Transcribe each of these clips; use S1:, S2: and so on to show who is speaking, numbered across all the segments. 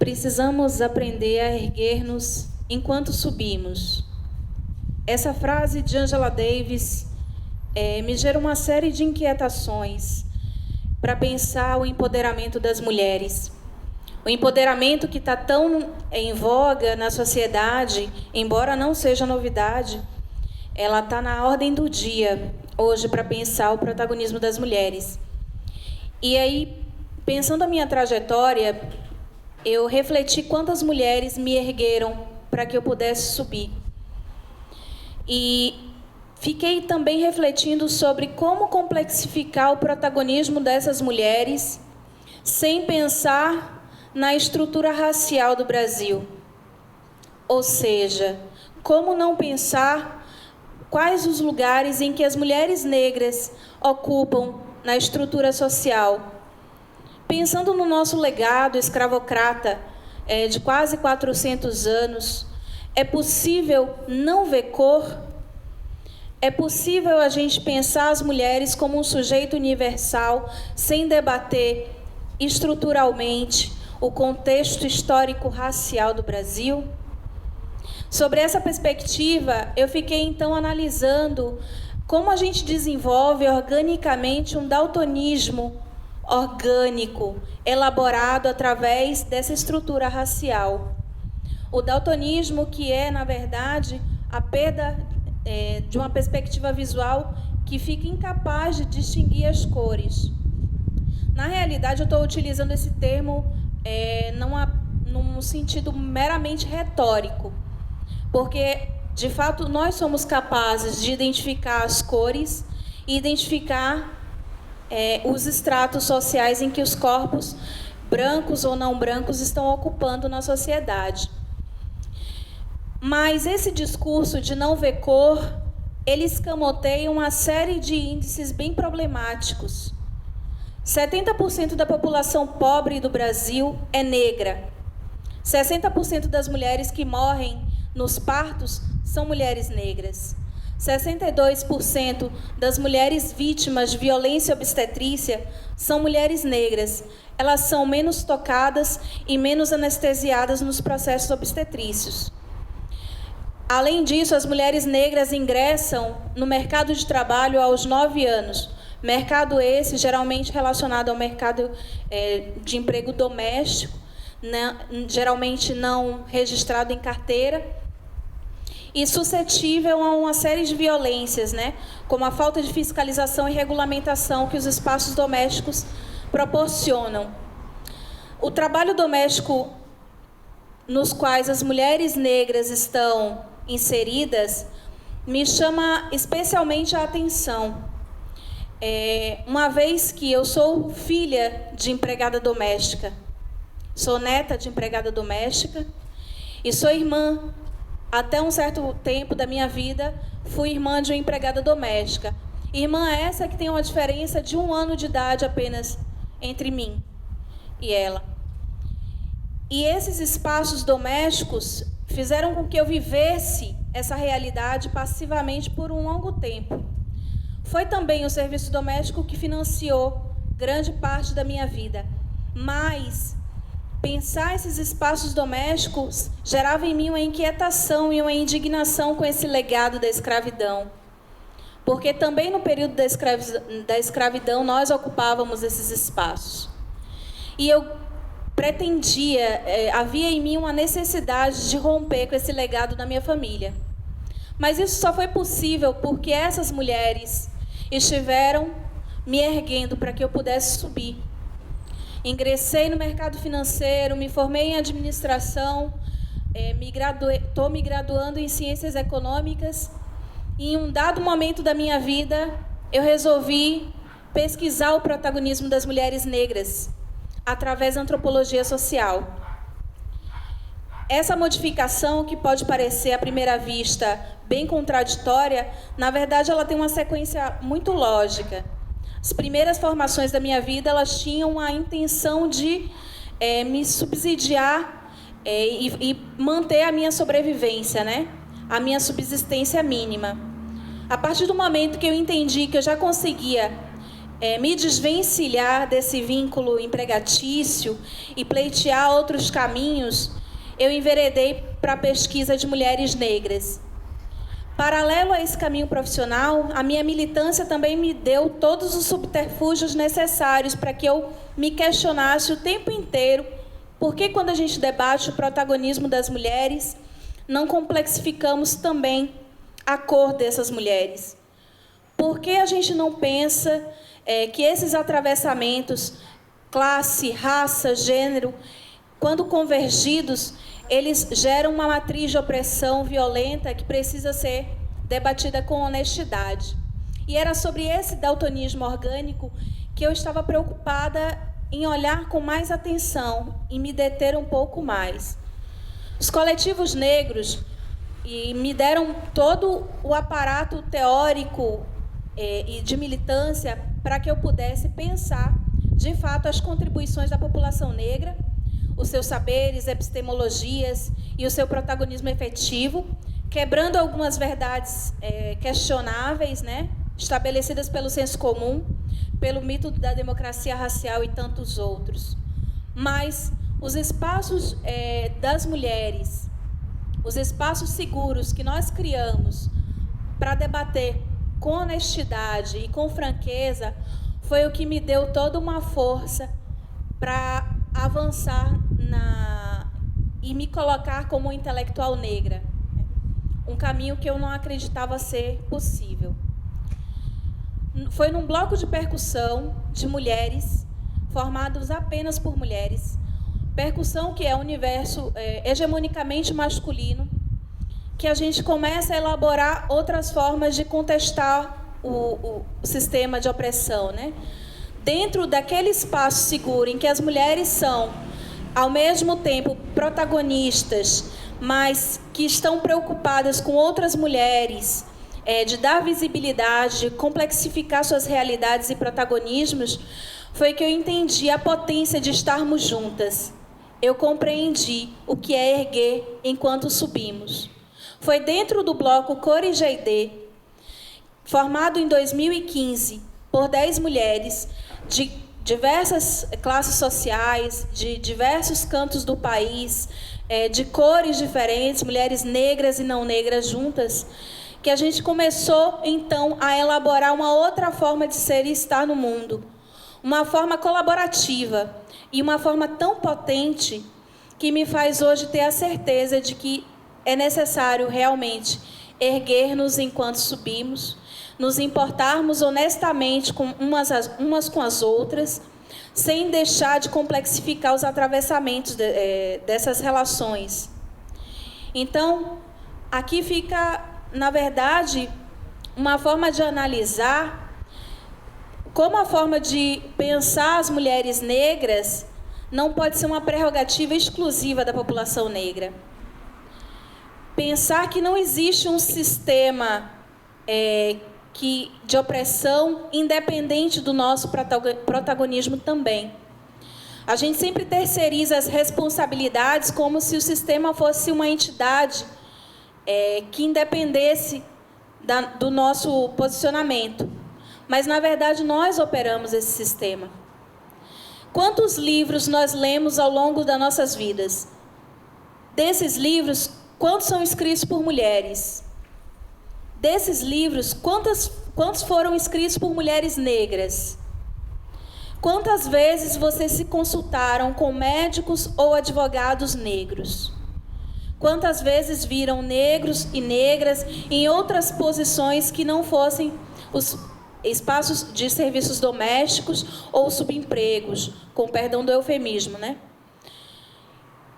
S1: Precisamos aprender a erguer-nos enquanto subimos. Essa frase de Angela Davis me gera uma série de inquietações para pensar o empoderamento das mulheres. O empoderamento que está tão em voga na sociedade, embora não seja novidade, ela está na ordem do dia hoje para pensar o protagonismo das mulheres. E aí, pensando a minha trajetória, eu refleti quantas mulheres me ergueram para que eu pudesse subir. E fiquei também refletindo sobre como complexificar o protagonismo dessas mulheres sem pensar na estrutura racial do Brasil. Ou seja, como não pensar quais os lugares em que as mulheres negras ocupam na estrutura social. Pensando no nosso legado escravocrata de quase 400 anos, é possível não ver cor? É possível a gente pensar as mulheres como um sujeito universal sem debater estruturalmente o contexto histórico-racial do Brasil? Sobre essa perspectiva, eu fiquei então analisando como a gente desenvolve organicamente um daltonismo orgânico, elaborado através dessa estrutura racial. O daltonismo que é, na verdade, a perda de uma perspectiva visual que fica incapaz de distinguir as cores. Na realidade, eu estou utilizando esse termo num sentido meramente retórico, porque, de fato, nós somos capazes de identificar as cores e identificar os estratos sociais em que os corpos, brancos ou não brancos, estão ocupando na sociedade. Mas esse discurso de não ver cor, ele escamoteia uma série de índices bem problemáticos. 70% da população pobre do Brasil é negra. 60% das mulheres que morrem nos partos são mulheres negras. 62% das mulheres vítimas de violência obstetrícia são mulheres negras. Elas são menos tocadas e menos anestesiadas nos processos obstetrícios. Além disso, as mulheres negras ingressam no mercado de trabalho aos 9 anos. Mercado esse geralmente relacionado ao mercado de emprego doméstico, né, geralmente não registrado em carteira, e suscetível a uma série de violências, né, como a falta de fiscalização e regulamentação que os espaços domésticos proporcionam. O trabalho doméstico nos quais as mulheres negras estão inseridas me chama especialmente a atenção. Uma vez que eu sou filha de empregada doméstica, sou neta de empregada doméstica e sou irmã. Até um certo tempo da minha vida, fui irmã de uma empregada doméstica. Irmã essa que tem uma diferença de 1 ano de idade apenas entre mim e ela. E esses espaços domésticos fizeram com que eu vivesse essa realidade passivamente por um longo tempo. Foi também o serviço doméstico que financiou grande parte da minha vida. Mas pensar esses espaços domésticos gerava em mim uma inquietação e uma indignação com esse legado da escravidão. Porque também no período da escravidão nós ocupávamos esses espaços. E eu pretendia, havia em mim uma necessidade de romper com esse legado da minha família. Mas isso só foi possível porque essas mulheres estiveram me erguendo para que eu pudesse subir. Ingressei no mercado financeiro, me formei em administração, estou me graduando em ciências econômicas e em um dado momento da minha vida eu resolvi pesquisar o protagonismo das mulheres negras através da antropologia social. Essa modificação, que pode parecer à primeira vista bem contraditória, na verdade ela tem uma sequência muito lógica. As primeiras formações da minha vida, elas tinham a intenção de me subsidiar e manter a minha sobrevivência, né? A minha subsistência mínima. A partir do momento que eu entendi que eu já conseguia me desvencilhar desse vínculo empregatício e pleitear outros caminhos, eu enveredei para a pesquisa de mulheres negras. Paralelo a esse caminho profissional, a minha militância também me deu todos os subterfúgios necessários para que eu me questionasse o tempo inteiro por que, quando a gente debate o protagonismo das mulheres, não complexificamos também a cor dessas mulheres. Por que a gente não pensa que esses atravessamentos, classe, raça, gênero, quando convergidos, eles geram uma matriz de opressão violenta que precisa ser debatida com honestidade. E era sobre esse daltonismo orgânico que eu estava preocupada em olhar com mais atenção e me deter um pouco mais. Os coletivos negros me deram todo o aparato teórico e de militância para que eu pudesse pensar, de fato, as contribuições da população negra, os seus saberes, epistemologias e o seu protagonismo efetivo, quebrando algumas verdades questionáveis, né, estabelecidas pelo senso comum, pelo mito da democracia racial e tantos outros. Mas os espaços das mulheres, os espaços seguros que nós criamos para debater com honestidade e com franqueza, foi o que me deu toda uma força para avançar e me colocar como intelectual negra. Um caminho que eu não acreditava ser possível. Foi num bloco de percussão de mulheres, formados apenas por mulheres, percussão que é um universo hegemonicamente masculino, que a gente começa a elaborar outras formas de contestar o sistema de opressão, né? Dentro daquele espaço seguro em que as mulheres são, ao mesmo tempo, protagonistas, mas que estão preocupadas com outras mulheres, de dar visibilidade, de complexificar suas realidades e protagonismos, foi que eu entendi a potência de estarmos juntas. Eu compreendi o que é erguer enquanto subimos. Foi dentro do bloco Corigeide, formado em 2015 por 10 mulheres de diversas classes sociais, de diversos cantos do país, de cores diferentes, mulheres negras e não negras juntas, que a gente começou, então, a elaborar uma outra forma de ser e estar no mundo. Uma forma colaborativa e uma forma tão potente que me faz hoje ter a certeza de que é necessário realmente erguer-nos enquanto subimos, nos importarmos honestamente com umas com as outras, sem deixar de complexificar os atravessamentos dessas relações. Então, aqui fica, na verdade, uma forma de analisar como a forma de pensar as mulheres negras não pode ser uma prerrogativa exclusiva da população negra. Pensar que não existe um sistema de opressão independente do nosso protagonismo também. A gente sempre terceiriza as responsabilidades como se o sistema fosse uma entidade que independesse do nosso posicionamento. Mas, na verdade, nós operamos esse sistema. Quantos livros nós lemos ao longo das nossas vidas? Desses livros, quantos são escritos por mulheres? Desses livros, quantos foram escritos por mulheres negras? Quantas vezes vocês se consultaram com médicos ou advogados negros? Quantas vezes viram negros e negras em outras posições que não fossem os espaços de serviços domésticos ou subempregos, com perdão do eufemismo, né?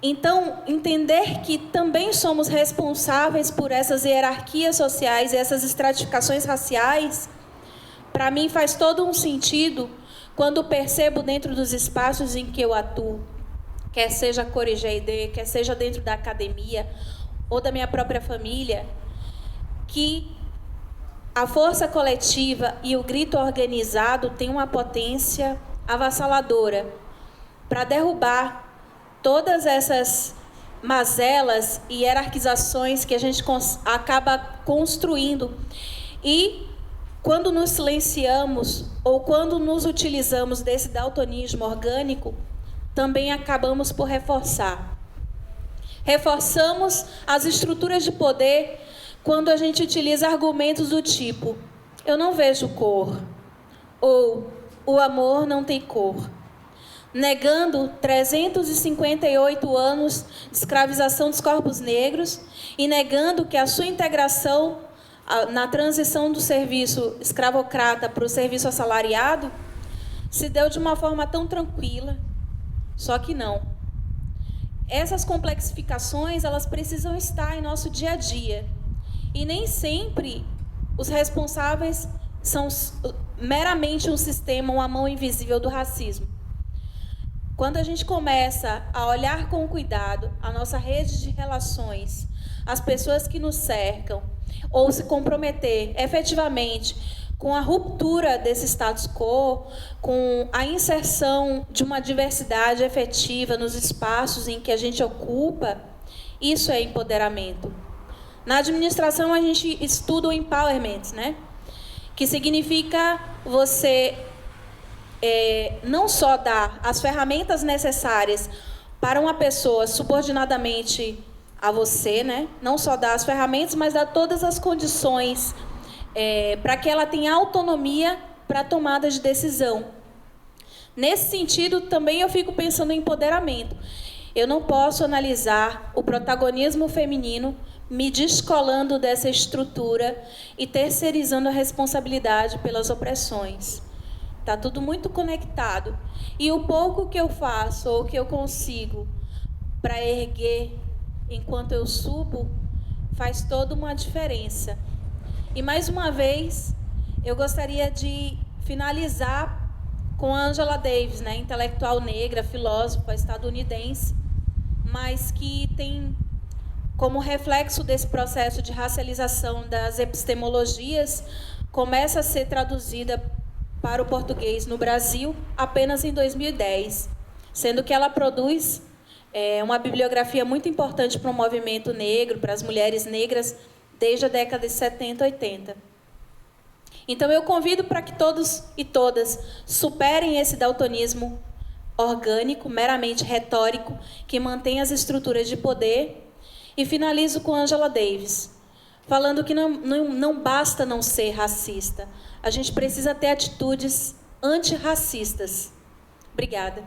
S1: Então, entender que também somos responsáveis por essas hierarquias sociais e essas estratificações raciais, para mim faz todo um sentido quando percebo dentro dos espaços em que eu atuo, quer seja Corigeide, quer seja dentro da academia ou da minha própria família, que a força coletiva e o grito organizado têm uma potência avassaladora para derrubar todas essas mazelas e hierarquizações que a gente acaba construindo e quando nos silenciamos ou quando nos utilizamos desse daltonismo orgânico, também acabamos por reforçar. Reforçamos as estruturas de poder quando a gente utiliza argumentos do tipo: eu não vejo cor, ou o amor não tem cor, negando 358 anos de escravização dos corpos negros e negando que a sua integração na transição do serviço escravocrata para o serviço assalariado se deu de uma forma tão tranquila. Só que não. Essas complexificações, elas precisam estar em nosso dia a dia. E nem sempre os responsáveis são meramente um sistema, uma mão invisível do racismo. Quando a gente começa a olhar com cuidado a nossa rede de relações, as pessoas que nos cercam, ou se comprometer efetivamente com a ruptura desse status quo, com a inserção de uma diversidade efetiva nos espaços em que a gente ocupa, isso é empoderamento. Na administração, a gente estuda o empowerment, né? Que significa você não só dar as ferramentas necessárias para uma pessoa subordinadamente a você, né? Não só dar as ferramentas, mas dar todas as condições para que ela tenha autonomia para a tomada de decisão. Nesse sentido, também eu fico pensando em empoderamento. Eu não posso analisar o protagonismo feminino me descolando dessa estrutura e terceirizando a responsabilidade pelas opressões. Está tudo muito conectado. E o pouco que eu faço ou que eu consigo para erguer enquanto eu subo faz toda uma diferença. E, mais uma vez, eu gostaria de finalizar com a Angela Davis, né, intelectual negra, filósofa estadunidense, mas que tem como reflexo desse processo de racialização das epistemologias, começa a ser traduzida para o português no Brasil apenas em 2010, sendo que ela produz uma bibliografia muito importante para o movimento negro, para as mulheres negras, desde a década de 70 e 80. Então, eu convido para que todos e todas superem esse daltonismo orgânico, meramente retórico, que mantém as estruturas de poder, e finalizo com Angela Davis, falando que não basta não ser racista, a gente precisa ter atitudes antirracistas. Obrigada.